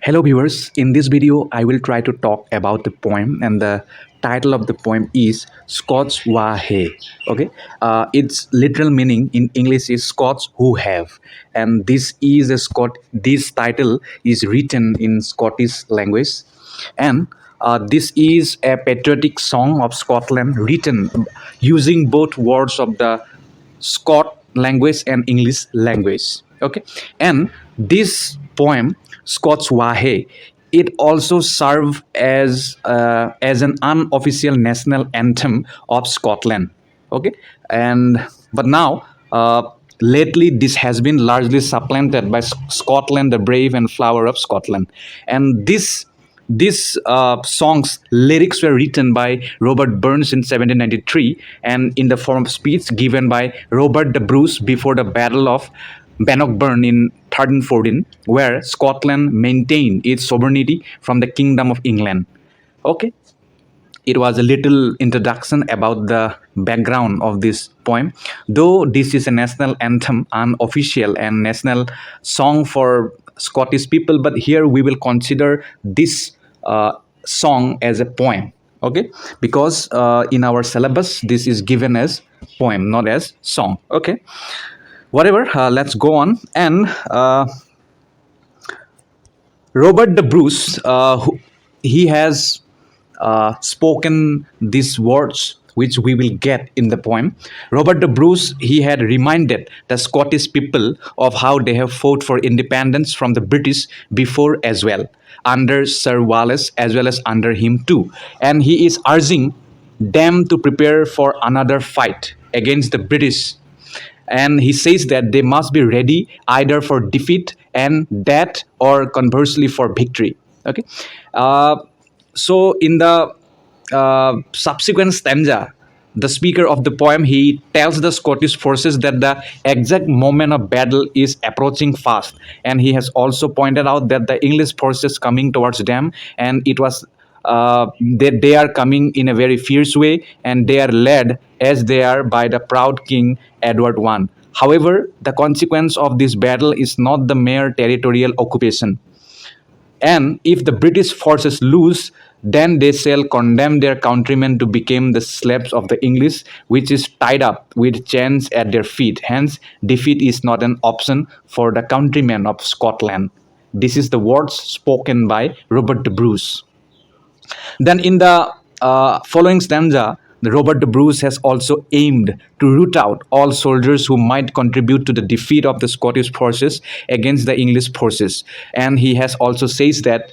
Hello viewers, in this video I will try to talk about the poem, and the title of the poem is Scots Wha Hae. Okay, its literal meaning in English is Scots who have, and this title is written in Scottish language, and this is a patriotic song of Scotland written using both words of the Scott language and English language. Okay, and this poem, Scots Wahe, it also served as an unofficial national anthem of Scotland. Okay, and but now. Lately, this has been largely supplanted by Scotland, the brave and flower of Scotland, and this song's lyrics were written by Robert Burns in 1793 and in the form of speech given by Robert the Bruce before the Battle of Bannockburn in 1314, where Scotland maintained its sovereignty from the Kingdom of England. Okay, it was a little introduction about the background of this poem. Though this is a national anthem, unofficial and national song for Scottish people, but here we will consider this song as a poem. Okay, because in our syllabus this is given as poem, not as song. Okay, whatever. Let's go on. And Robert the Bruce, he has spoken these words which we will get in the poem. Robert the Bruce, he had reminded the Scottish people of how they have fought for independence from the British before as well, under Sir Wallace as well as under him too. And he is urging them to prepare for another fight against the British, and he says that they must be ready either for defeat and death or conversely for victory. Okay, uh, so in the subsequent stanza, the speaker of the poem, he tells the Scottish forces that the exact moment of battle is approaching fast, and he has also pointed out that the English forces coming towards them, and it was they are coming in a very fierce way, and they are led as they are by the proud King Edward I. However, the consequence of this battle is not the mere territorial occupation, and if the British forces lose, then they shall condemn their countrymen to become the slaves of the English, which is tied up with chains at their feet. Hence, defeat is not an option for the countrymen of Scotland. This is the words spoken by Robert the Bruce. Then, in the following stanza, the Robert the Bruce has also aimed to root out all soldiers who might contribute to the defeat of the Scottish forces against the English forces. And he has also said that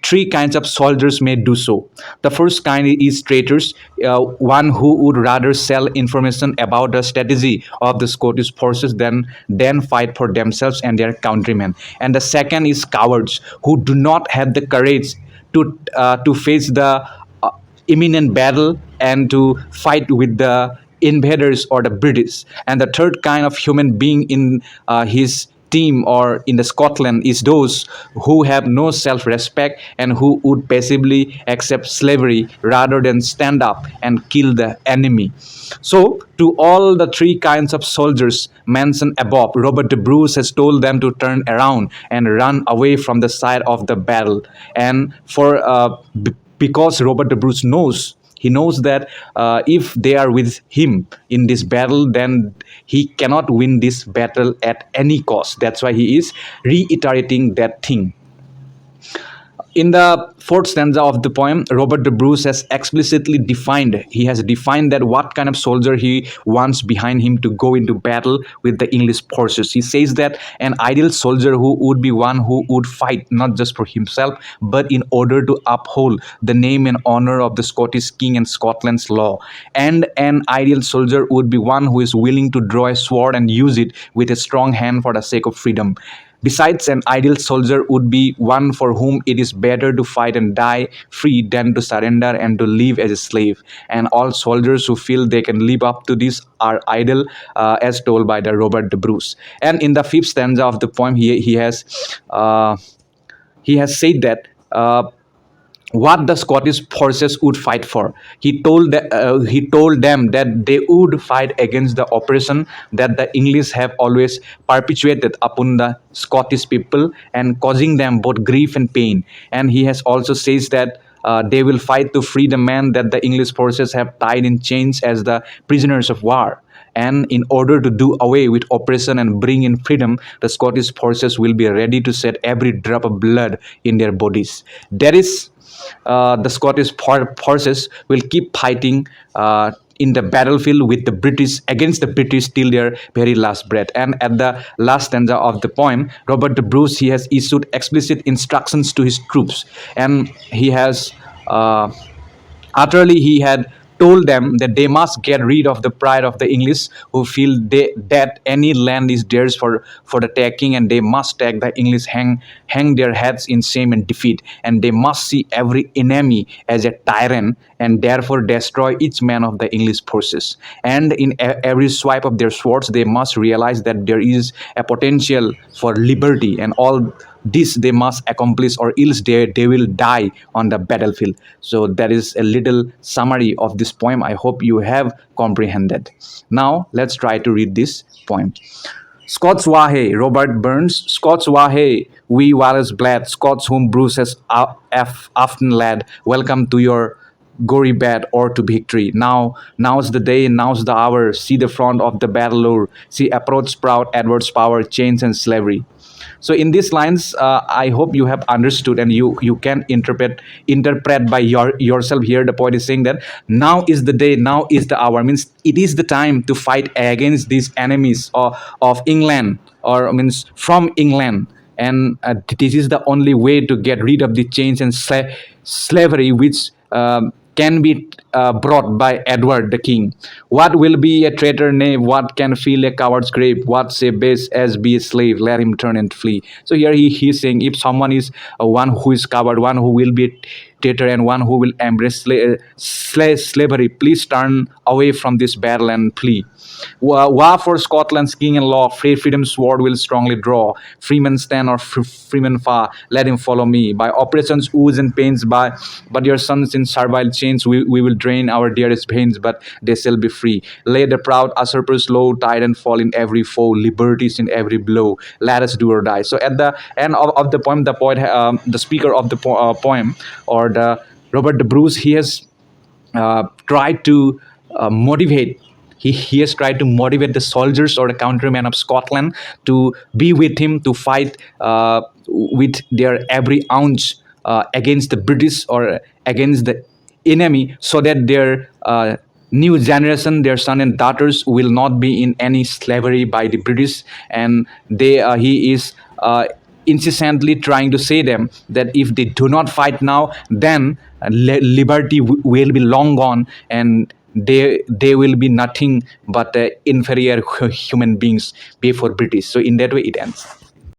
three kinds of soldiers may do so. The first kind is traitors, one who would rather sell information about the strategy of the Scottish forces than fight for themselves and their countrymen. And the second is cowards, who do not have the courage to face the imminent battle and to fight with the invaders or the British. And the third kind of human being in his team or in the Scotland is those who have no self-respect and who would passively accept slavery rather than stand up and kill the enemy. So, to all the three kinds of soldiers mentioned above, Robert the Bruce has told them to turn around and run away from the side of the battle. And because Robert the Bruce knows, he knows that if they are with him in this battle, then he cannot win this battle at any cost. That's why he is reiterating that thing. In the fourth stanza of the poem, Robert the Bruce has explicitly defined, he has defined that what kind of soldier he wants behind him to go into battle with the English forces. He says that an ideal soldier who would be one who would fight not just for himself, but in order to uphold the name and honor of the Scottish king and Scotland's law. And an ideal soldier would be one who is willing to draw a sword and use it with a strong hand for the sake of freedom. Besides, an ideal soldier would be one for whom it is better to fight and die free than to surrender and to live as a slave. And all soldiers who feel they can live up to this are ideal, as told by the Robert the Bruce. And in the fifth stanza of the poem, he has said that what the Scottish forces would fight for. He told them that they would fight against the oppression that the English have always perpetuated upon the Scottish people and causing them both grief and pain. And he has also says that they will fight to free the men that the English forces have tied in chains as the prisoners of war. And in order to do away with oppression and bring in freedom, the Scottish forces will be ready to shed every drop of blood in their bodies. That is, the Scottish forces will keep fighting in the battlefield with the British against the British till their very last breath. And at the last stanza of the poem, Robert the Bruce he has issued explicit instructions to his troops, and he has. Utterly, he had told them that they must get rid of the pride of the English, who feel that any land is theirs for the taking, and they must take the English, hang their heads in shame and defeat, and they must see every enemy as a tyrant, and therefore destroy each man of the English forces. And in every swipe of their swords, they must realize that there is a potential for liberty, and all this they must accomplish, or else they will die on the battlefield. So that is a little summary of this poem. I hope you have comprehended. Now let's try to read this poem. Scots Wahe, Robert Burns. Scots Wahe, we Wallace Blad, Scots whom Bruce has often led. Welcome to your gory bed or to victory. Now's the day, now's the hour. See the front of the battle lure. See approach proud Edward's power, chains and slavery. So in these lines, I hope you have understood, and you can interpret by yourself. Here the poet is saying that now is the day, now is the hour, means it is the time to fight against these enemies of England, or means from England. And this is the only way to get rid of the chains and slavery which can be brought by Edward the King. What will be a traitor knave? What can fill a coward's grave? What say base as be a slave? Let him turn and flee. So here he's saying, if someone is one who is coward, one who will be traitor, and one who will embrace slavery, please turn away from this battle and flee. War for Scotland's king and law, free freedom's sword will strongly draw. Freeman stand or freeman far, let him follow me. By oppression's woes and pains, but your sons in servile chains, we will drain our dearest veins, but they shall be free. Lay the proud usurpers low, tide and fall in every foe, liberties in every blow. Let us do or die. So at the end of the poem, the poet, the speaker of the poem, or the Robert the Bruce, he has tried to motivate. He has tried to motivate the soldiers or the countrymen of Scotland to be with him, to fight with their every ounce against the British or against the enemy, so that their new generation, their son and daughters, will not be in any slavery by the British. And he is incessantly trying to say them that if they do not fight now, then liberty will be long gone, and they will be nothing but inferior human beings before British. So in that way it ends.